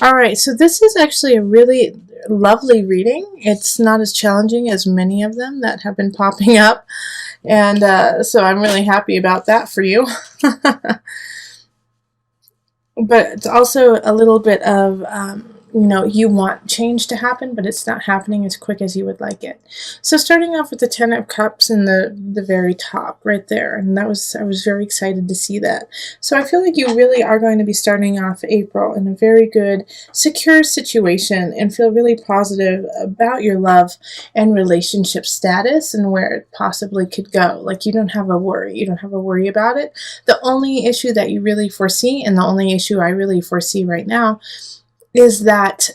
All right, so this is actually a really lovely reading. It's not as challenging as many of them that have been popping up, and so I'm really happy about that for you. But it's also a little bit of you want change to happen, but it's not happening as quick as you would like it. So starting off with the Ten of Cups in the very top right there, and I was very excited to see that. So I feel like you really are going to be starting off April in a very good, secure situation and feel really positive about your love and relationship status and where it possibly could go. Like you don't have a worry. You don't have a worry about it. The only issue that you really foresee, and the only issue I really foresee right now, is that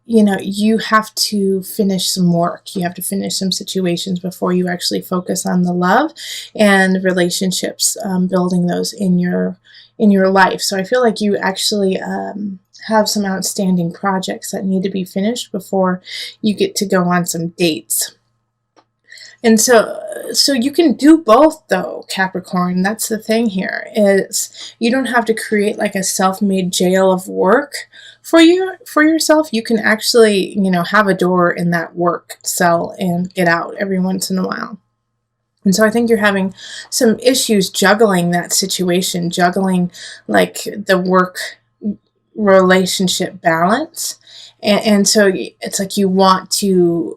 you have to finish some work. You have to finish some situations before you actually focus on the love and relationships, building those in your life. So I feel like you actually have some outstanding projects that need to be finished before you get to go on some dates. And so you can do both though, Capricorn. That's the thing here, is you don't have to create like a self-made jail of work for yourself. You can actually, have a door in that work cell and get out every once in a while. And so I think you're having some issues juggling that situation, juggling like the work relationship balance. And so it's like you want to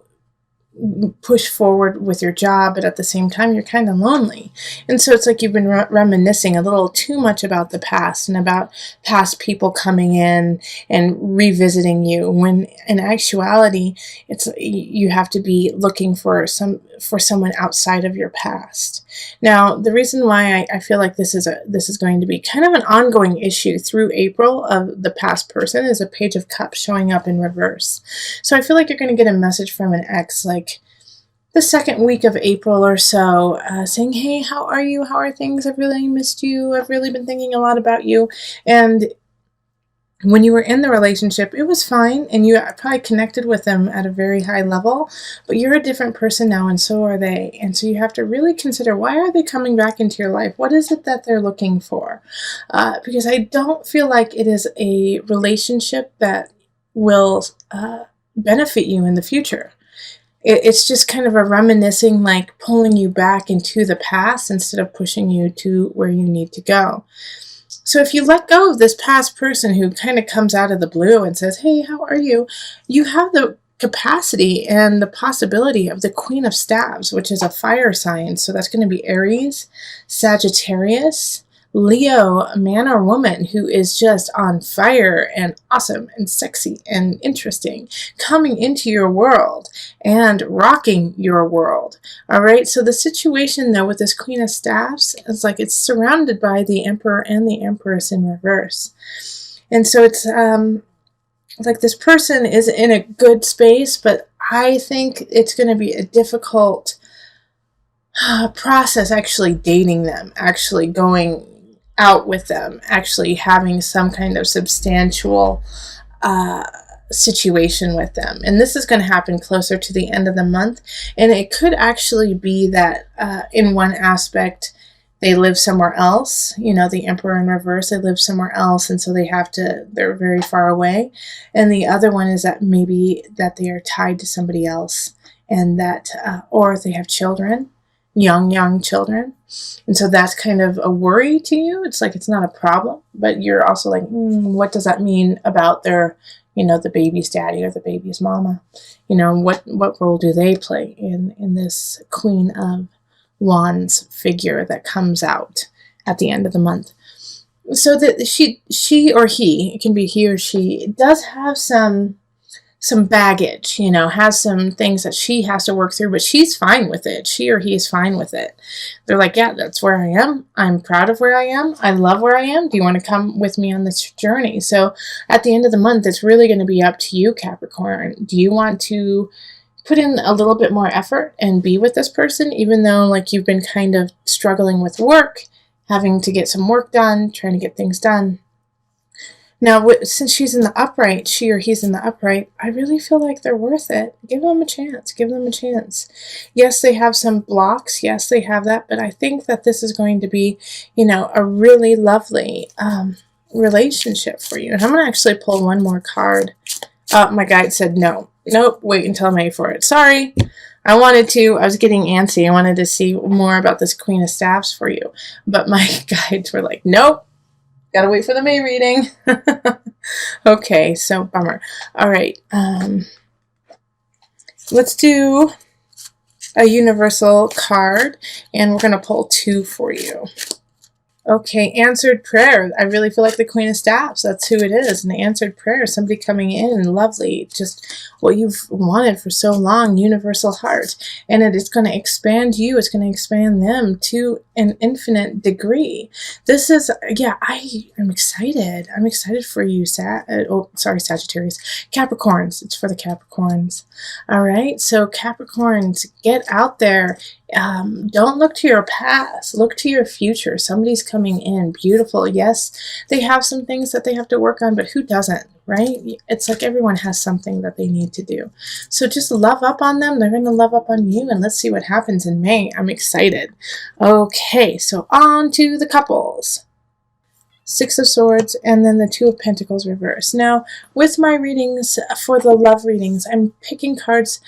push forward with your job, but at the same time you're kind of lonely. And so it's like you've been reminiscing a little too much about the past and about past people coming in and revisiting you, when in actuality it's you have to be looking for someone outside of your past. Now the reason why I feel like this is going to be kind of an ongoing issue through April of the past person is a Page of Cups showing up in reverse. So I feel like you're going to get a message from an ex like the second week of April or so, saying, hey, how are you? How are things? I've really missed you. I've really been thinking a lot about you. And when you were in the relationship, it was fine, and you probably connected with them at a very high level, but you're a different person now, and so are they. And so you have to really consider, why are they coming back into your life? What is it that they're looking for? Because I don't feel like it is a relationship that will benefit you in the future. It's just kind of a reminiscing, like pulling you back into the past instead of pushing you to where you need to go. So if you let go of this past person who kind of comes out of the blue and says, hey, how are you? You have the capacity and the possibility of the Queen of Staves, which is a fire sign. So that's going to be Aries, Sagittarius, Leo, a man or woman who is just on fire and awesome and sexy and interesting, coming into your world and rocking your world. All right. So the situation though with this Queen of Staffs is like it's surrounded by the Emperor and the Empress in reverse. And so it's like this person is in a good space, but I think it's going to be a difficult process actually dating them, actually going out with them, actually having some kind of substantial situation with them. And this is going to happen closer to the end of the month. And it could actually be that in one aspect, they live somewhere else. The Emperor in reverse, they live somewhere else. And so they're very far away. And the other one is that maybe that they are tied to somebody else, and that, or they have children, young children. And so that's kind of a worry to you. It's like, it's not a problem, but you're also like, what does that mean about their, the baby's daddy or the baby's mama? What role do they play in this Queen of Wands figure that comes out at the end of the month? So that she or he, it can be he or she, does have some baggage, has some things that she has to work through, but she's fine with it. She or he is fine with it. They're like, yeah, that's where I am. I'm proud of where I am. I love where I am. Do you want to come with me on this journey? So at the end of the month, it's really going to be up to you, Capricorn. Do you want to put in a little bit more effort and be with this person, even though like you've been kind of struggling with work, having to get some work done, trying to get things done? Now, since she's in the upright, she or he's in the upright, I really feel like they're worth it. Give them a chance. Give them a chance. Yes, they have some blocks. Yes, they have that. But I think that this is going to be, a really lovely relationship for you. And I'm going to actually pull one more card. My guide said no. Nope, wait until I'm ready for it. Sorry. I wanted to. I was getting antsy. I wanted to see more about this Queen of Staffs for you. But my guides were like, nope. Gotta wait for the May reading. Okay, so bummer. All right. Let's do a universal card, and we're going to pull 2 for you. Okay, answered prayer. I really feel like the Queen of Staffs. That's who it is. An answered prayer. Somebody coming in. Lovely. Just what you've wanted for so long. Universal heart. And it is going to expand you. It's going to expand them to an infinite degree. This is, yeah, I'm excited. I'm excited for you, Sagittarius. Capricorns. It's for the Capricorns. All right. So Capricorns, get out there. Don't look to your past. Look to your future. Somebody's coming in. Beautiful. Yes, they have some things that they have to work on, but who doesn't, right? It's like everyone has something that they need to do. So just love up on them. They're going to love up on you, and let's see what happens in May. I'm excited. Okay, so on to the couples. 6 of Swords, and then the 2 of Pentacles reverse. Now, with my readings, for the love readings, I'm picking cards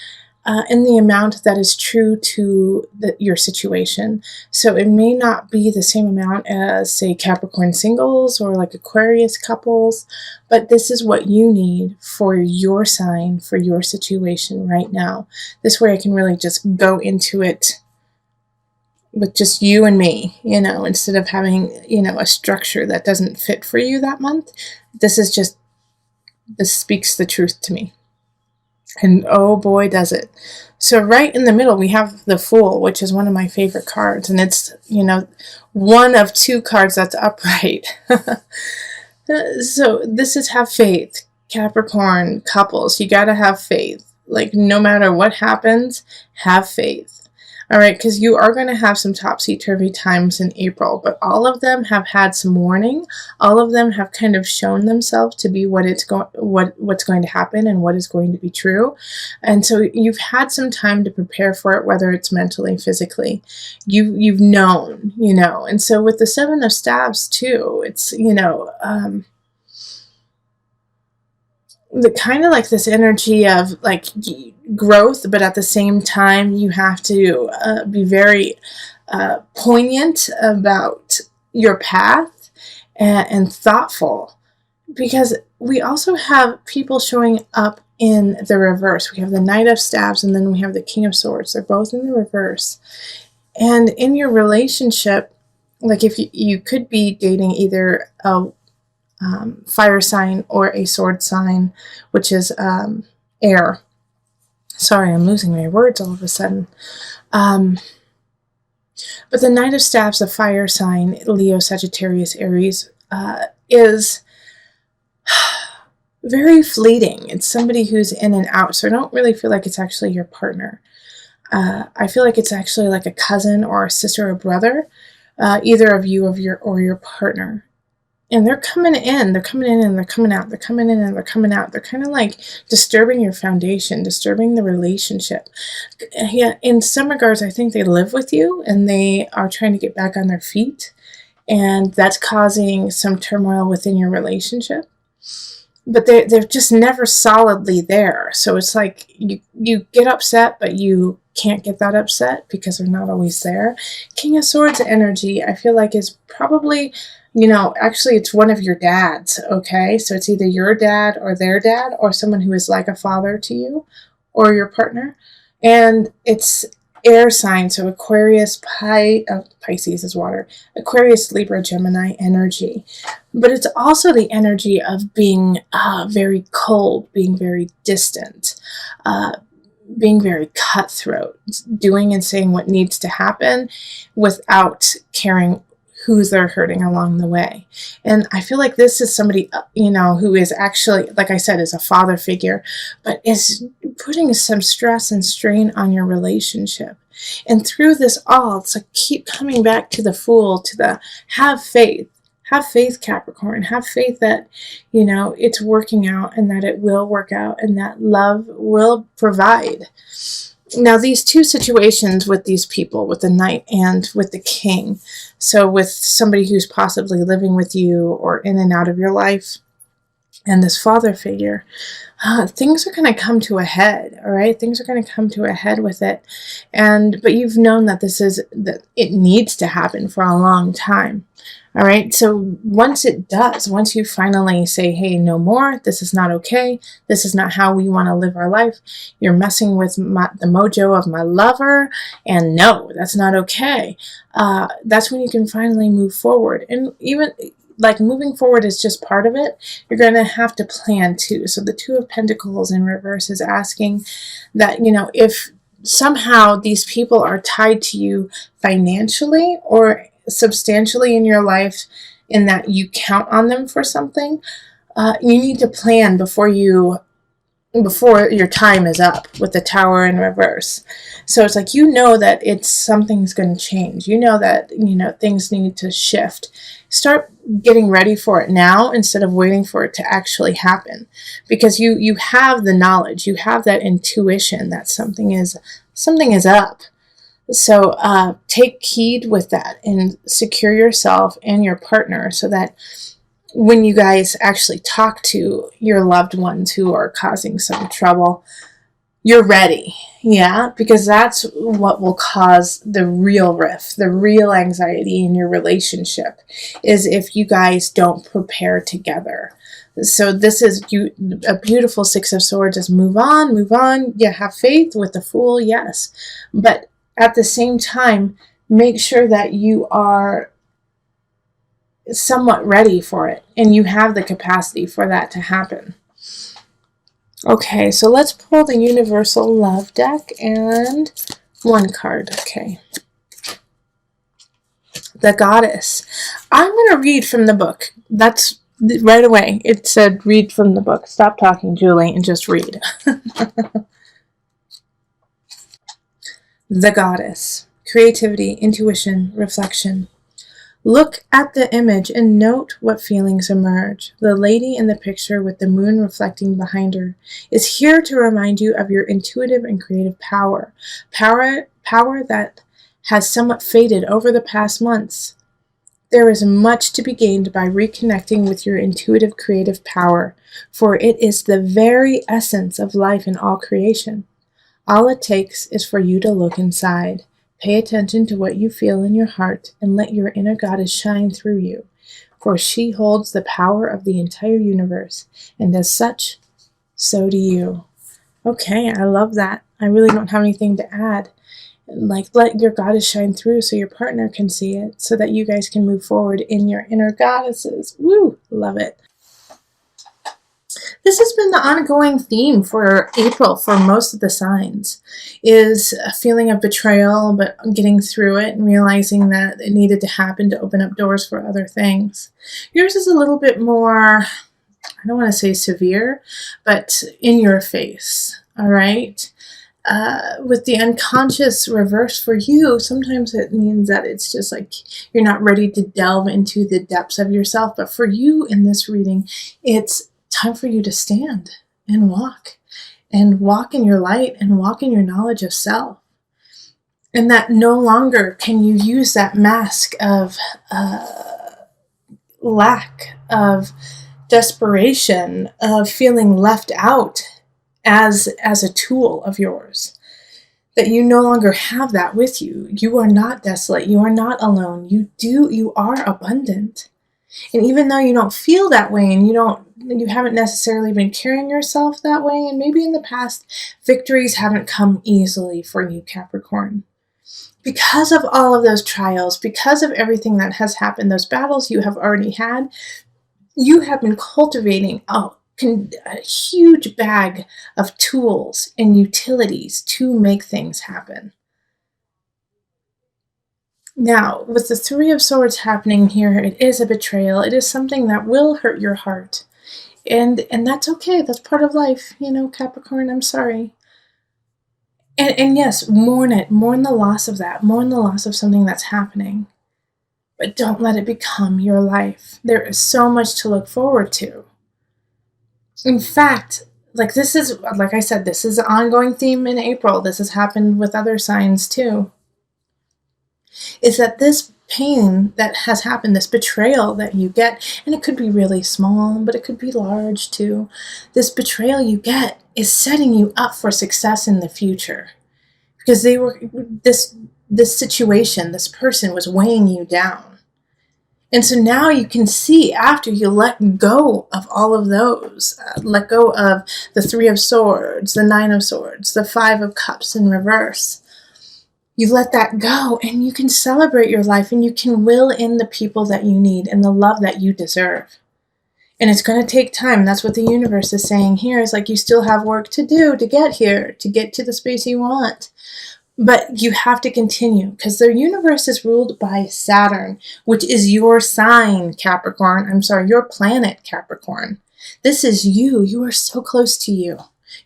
in the amount that is true to your situation. So it may not be the same amount as, say, Capricorn singles or like Aquarius couples, but this is what you need for your sign, for your situation right now. This way I can really just go into it with just you and me, you know, instead of having, you know, a structure that doesn't fit for you that month. This speaks the truth to me. And oh boy, does it. So right in the middle, we have the Fool, which is one of my favorite cards. And it's, you know, one of 2 cards that's upright. So this is have faith. Capricorn couples, you got to have faith. Like no matter what happens, have faith. All right, because you are going to have some topsy-turvy times in April, but all of them have had some warning. All of them have kind of shown themselves to be what's going to happen and what is going to be true. And so you've had some time to prepare for it, whether it's mentally, physically. You've known, you know. And so with the 7 of Staves too, it's, you know, the kind of like this energy of like growth, but at the same time you have to be very poignant about your path and thoughtful, because we also have people showing up in the reverse. We have the Knight of Staves and then we have the King of Swords. They're both in the reverse. And in your relationship, like if you could be dating either a fire sign or a sword sign, which is air. Sorry, I'm losing my words all of a sudden. But the Knight of Staves, a fire sign, Leo, Sagittarius, Aries, is very fleeting. It's somebody who's in and out, so I don't really feel like it's actually your partner. I feel like it's actually like a cousin or a sister or brother, either of you or your partner. And they're coming in and they're coming out. They're coming in and they're coming out. They're kind of like disturbing your foundation, disturbing the relationship. Yeah, in some regards, I think they live with you and they are trying to get back on their feet. And that's causing some turmoil within your relationship. But they're just never solidly there. So it's like you get upset, but you can't get that upset because they're not always there. King of Swords energy, I feel like is probably, you know, actually it's one of your dads, okay? So it's either your dad or their dad or someone who is like a father to you or your partner. And it's air sign, so Aquarius, Pisces is water, Aquarius, Libra, Gemini energy. But it's also the energy of being very cold, being very distant, being very cutthroat, doing and saying what needs to happen without caring who they're hurting along the way. And I feel like this is somebody, you know, who is actually, like I said, is a father figure, but is putting some stress and strain on your relationship. And through this all, it's like keep coming back to the Fool, to the have faith. Have faith, Capricorn. Have faith that, you know, it's working out and that it will work out and that love will provide. Now, these two situations with these people, with the knight and with the king, so with somebody who's possibly living with you or in and out of your life, and this father figure, things are going to come to a head. All right, things are going to come to a head with it, but you've known that that it needs to happen for a long time. All right, so once it does, once you finally say, hey, no more, this is not okay, this is not how we want to live our life, you're messing with the mojo of my lover, and no, that's not okay, that's when you can finally move forward. And even like moving forward is just part of it. You're going to have to plan too. So the Two of Pentacles in reverse is asking that, if somehow these people are tied to you financially or substantially in your life, in that you count on them for something, you need to plan before your time is up, with the Tower in reverse. So it's like, that something's going to change. That things need to shift. Start getting ready for it now instead of waiting for it to actually happen, because you have the knowledge, you have that intuition that something is up. So take heed with that and secure yourself and your partner, so that when you guys actually talk to your loved ones who are causing some trouble, you're ready. Yeah, because that's what will cause the real rift, the real anxiety in your relationship, is if you guys don't prepare together. So this is a beautiful Six of Swords. Is move on. You have faith with the Fool, yes. But at the same time, make sure that you are somewhat ready for it and you have the capacity for that to happen. Okay, so let's pull the Universal Love deck and one card. Okay. The Goddess. I'm going to read from the book. That's right away. It said read from the book. Stop talking, Julie, and just read. The Goddess. Creativity, intuition, reflection. Look at the image and note what feelings emerge. The lady in the picture with the moon reflecting behind her is here to remind you of your intuitive and creative power. Power that has somewhat faded over the past months. There is much to be gained by reconnecting with your intuitive creative power, for it is the very essence of life and all creation. All it takes is for you to look inside. Pay attention to what you feel in your heart and let your inner goddess shine through you, for she holds the power of the entire universe, and as such, so do you. Okay, I love that. I really don't have anything to add. Like, let your goddess shine through so your partner can see it, so that you guys can move forward in your inner goddesses. Woo! Love it. This has been the ongoing theme for April for most of the signs, is a feeling of betrayal, but getting through it and realizing that it needed to happen to open up doors for other things. Yours is a little bit more, I don't want to say severe, but in your face, all right? With the unconscious reverse for you, sometimes it means that it's just like you're not ready to delve into the depths of yourself. But for you in this reading, it's time for you to stand and walk in your light and walk in your knowledge of self. And that no longer can you use that mask of lack, of desperation, of feeling left out as a tool of yours. That you no longer have that with you. You are not desolate. You are not alone. You are abundant. And even though you don't feel that way, and you haven't necessarily been carrying yourself that way, and maybe in the past, victories haven't come easily for you, Capricorn. Because of all of those trials, because of everything that has happened, those battles you have already had, you have been cultivating a huge bag of tools and utilities to make things happen. Now, with the Three of Swords happening here, it is a betrayal. It is something that will hurt your heart. And that's okay. That's part of life. Capricorn, I'm sorry. And yes, mourn it. Mourn the loss of that. Mourn the loss of something that's happening. But don't let it become your life. There is so much to look forward to. In fact, like this is, like I said, this is an ongoing theme in April. This has happened with other signs too. Is that this pain that has happened, this betrayal that you get, and it could be really small, but it could be large too. This betrayal you get is setting you up for success in the future. Because this situation, this person was weighing you down. And so now you can see, after you let go of all of those, let go of the Three of Swords, the Nine of Swords, the Five of Cups in reverse, you let that go and you can celebrate your life and you can will in the people that you need and the love that you deserve. And it's going to take time. That's what the universe is saying here, is like, you still have work to do to get here, to get to the space you want. But you have to continue, because the universe is ruled by Saturn, which is your sign, Capricorn. I'm sorry, your planet, Capricorn. This is you. You are so close to you.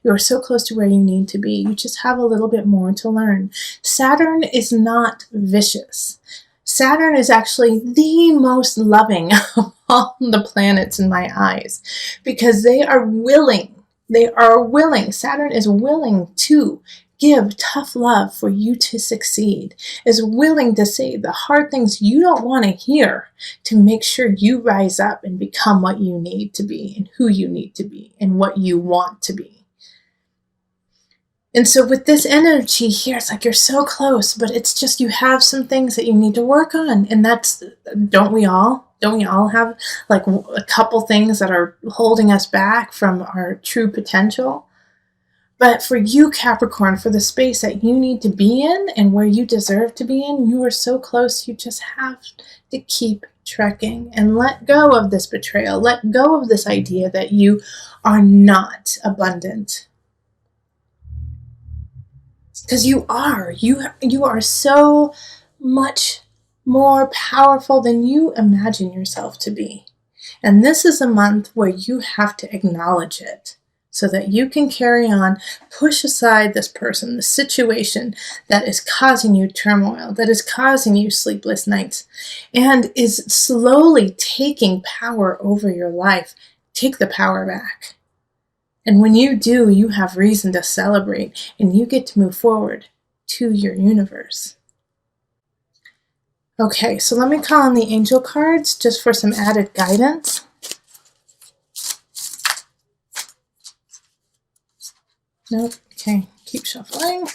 You are so close to where you need to be. You just have a little bit more to learn. Saturn is not vicious. Saturn is actually the most loving of all the planets in my eyes, because they are willing. They are willing. Saturn is willing to give tough love for you to succeed, is willing to say the hard things you don't want to hear to make sure you rise up and become what you need to be and who you need to be and what you want to be. And so with this energy here, it's like you're so close, but it's just, you have some things that you need to work on. And that's, don't we all? Don't we all have like a couple things that are holding us back from our true potential? But for you, Capricorn, for the space that you need to be in and where you deserve to be in, you are so close. You just have to keep trekking and let go of this betrayal. Let go of this idea that you are not abundant. Because you are. You are so much more powerful than you imagine yourself to be. And this is a month where you have to acknowledge it, so that you can carry on, push aside this person, the situation that is causing you turmoil, that is causing you sleepless nights, and is slowly taking power over your life. Take the power back. And when you do, you have reason to celebrate, and you get to move forward to your universe. Okay, so let me call on the angel cards just for some added guidance. Nope. Okay, keep shuffling.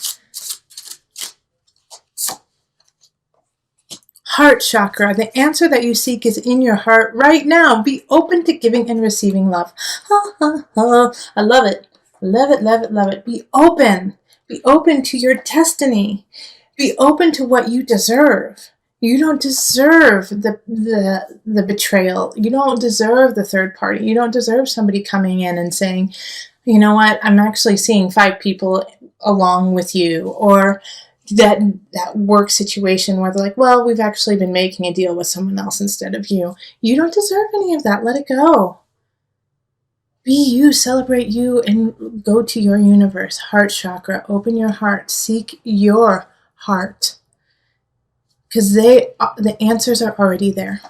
Heart chakra. The answer that you seek is in your heart right now. Be open to giving and receiving love. I love it. Love it, love it, love it. Be open. Be open to your destiny. Be open to what you deserve. You don't deserve the betrayal. You don't deserve the third party. You don't deserve somebody coming in and saying, you know what, I'm actually seeing 5 people along with you, or that work situation where they're like, well, we've actually been making a deal with someone else instead of you. You don't deserve any of that. Let it go. Be you, celebrate you, and go to your universe. Heart chakra, open your heart, seek your heart, because the answers are already there.